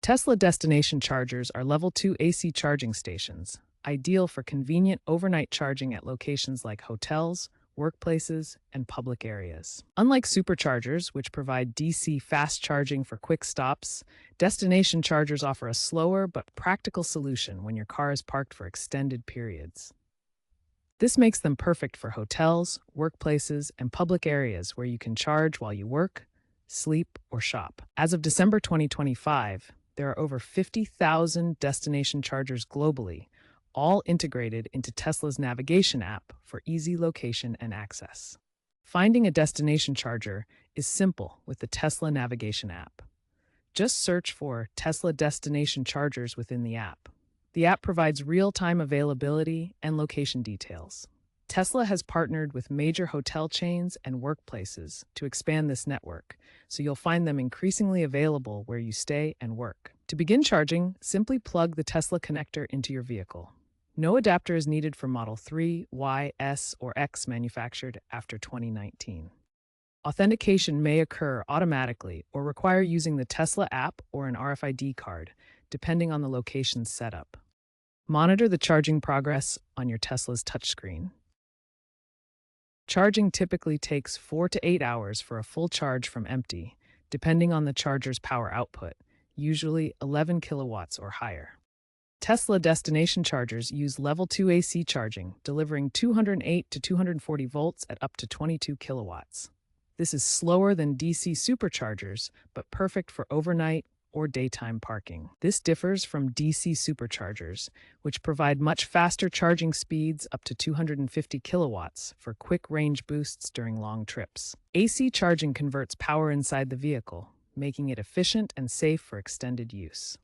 Tesla destination chargers are level 2 AC charging stations, ideal for convenient overnight charging at locations like hotels, workplaces, and public areas. Unlike superchargers, which provide DC fast charging for quick stops, destination chargers offer a slower but practical solution when your car is parked for extended periods. This makes them perfect for hotels, workplaces, and public areas where you can charge while you work, sleep, or shop. As of December 2025, there are over 50,000 destination chargers globally, all integrated into Tesla's navigation app for easy location and access. Finding a destination charger is simple with the Tesla navigation app. Just search for Tesla destination chargers within the app. The app provides real-time availability and location details. Tesla has partnered with major hotel chains and workplaces to expand this network, so you'll find them increasingly available where you stay and work. To begin charging, simply plug the Tesla connector into your vehicle. No adapter is needed for Model 3, Y, S, or X manufactured after 2019. Authentication may occur automatically or require using the Tesla app or an RFID card, depending on the location's setup. Monitor the charging progress on your Tesla's touchscreen. Charging typically takes 4 to 8 hours for a full charge from empty, depending on the charger's power output, usually 11 kilowatts or higher. Tesla destination chargers use level 2 AC charging, delivering 208 to 240 volts at up to 22 kilowatts. This is slower than DC superchargers, but perfect for overnight or daytime parking. This differs from DC superchargers, which provide much faster charging speeds up to 250 kilowatts for quick range boosts during long trips. AC charging converts power inside the vehicle, making it efficient and safe for extended use.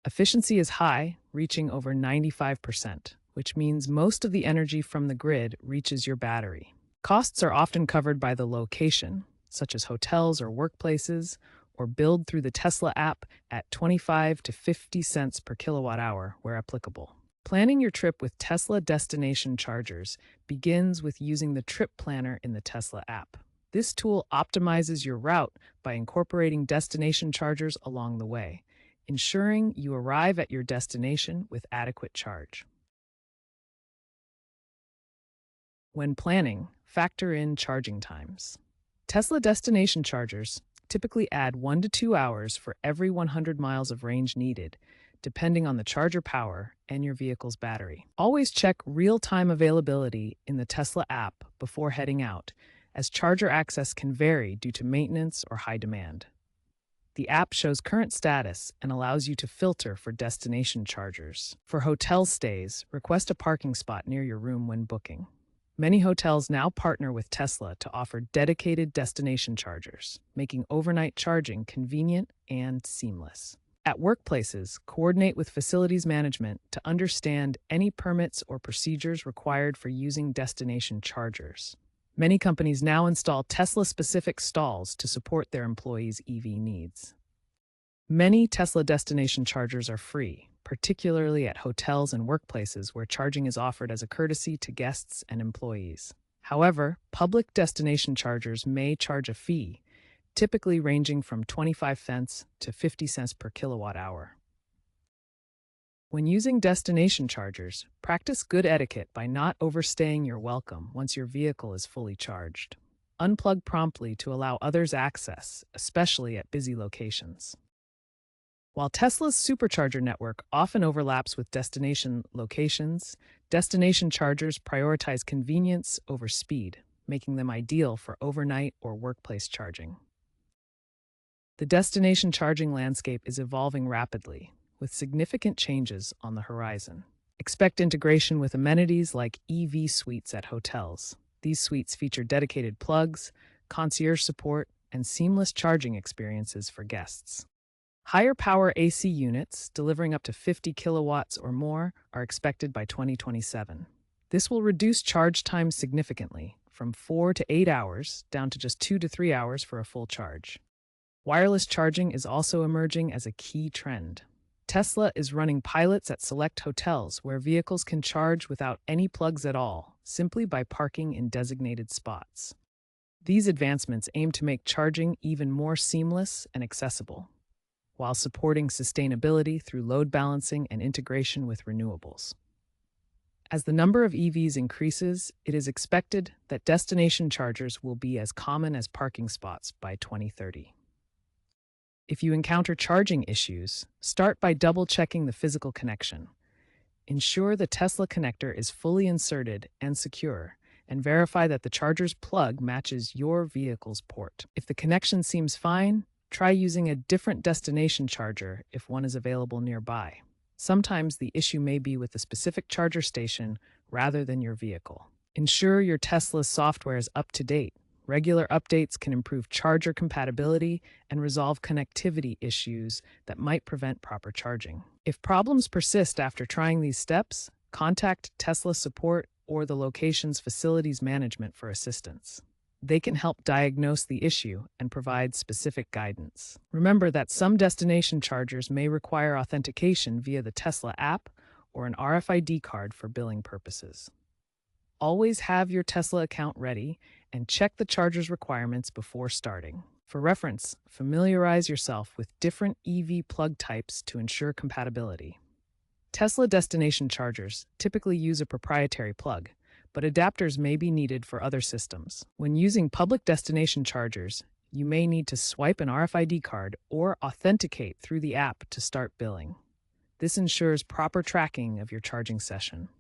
Efficiency is high, reaching over 95%, which means most of the energy from the grid reaches your battery. Costs are often covered by the location, such as hotels or workplaces, or billed through the Tesla app at 25 to 50 cents per kilowatt hour where applicable. Planning your trip with Tesla destination chargers begins with using the trip planner in the Tesla app. This tool optimizes your route by incorporating destination chargers along the way, ensuring you arrive at your destination with adequate charge. When planning, factor in charging times. Tesla destination chargers typically add 1 to 2 hours for every 100 miles of range needed, depending on the charger power and your vehicle's battery. Always check real-time availability in the Tesla app before heading out, as charger access can vary due to maintenance or high demand. The app shows current status and allows you to filter for destination chargers. For hotel stays, request a parking spot near your room when booking. Many hotels now partner with Tesla to offer dedicated destination chargers, making overnight charging convenient and seamless. At workplaces, coordinate with facilities management to understand any permits or procedures required for using destination chargers. Many companies now install Tesla-specific stalls to support their employees' EV needs. Many Tesla destination chargers are free, particularly at hotels and workplaces where charging is offered as a courtesy to guests and employees. However, public destination chargers may charge a fee, typically ranging from 25 cents to 50 cents per kilowatt hour. When using destination chargers, practice good etiquette by not overstaying your welcome once your vehicle is fully charged. Unplug promptly to allow others access, especially at busy locations. While Tesla's supercharger network often overlaps with destination locations, destination chargers prioritize convenience over speed, making them ideal for overnight or workplace charging. The destination charging landscape is evolving rapidly, with significant changes on the horizon. Expect integration with amenities like EV suites at hotels. These suites feature dedicated plugs, concierge support, and seamless charging experiences for guests. Higher power AC units, delivering up to 50 kilowatts or more, are expected by 2027. This will reduce charge time significantly, from 4 to 8 hours down to just 2 to 3 hours for a full charge. Wireless charging is also emerging as a key trend. Tesla is running pilots at select hotels where vehicles can charge without any plugs at all, simply by parking in designated spots. These advancements aim to make charging even more seamless and accessible, while supporting sustainability through load balancing and integration with renewables. As the number of EVs increases, it is expected that destination chargers will be as common as parking spots by 2030. If you encounter charging issues, start by double-checking the physical connection. Ensure the Tesla connector is fully inserted and secure, and verify that the charger's plug matches your vehicle's port. If the connection seems fine, try using a different destination charger if one is available nearby. Sometimes the issue may be with the specific charger station rather than your vehicle. Ensure your Tesla's software is up to date. Regular updates can improve charger compatibility and resolve connectivity issues that might prevent proper charging. If problems persist after trying these steps, contact Tesla support or the location's facilities management for assistance. They can help diagnose the issue and provide specific guidance. Remember that some destination chargers may require authentication via the Tesla app or an RFID card for billing purposes. Always have your Tesla account ready and check the charger's requirements before starting. For reference, familiarize yourself with different EV plug types to ensure compatibility. Tesla destination chargers typically use a proprietary plug, but adapters may be needed for other systems. When using public destination chargers, you may need to swipe an RFID card or authenticate through the app to start billing. This ensures proper tracking of your charging session.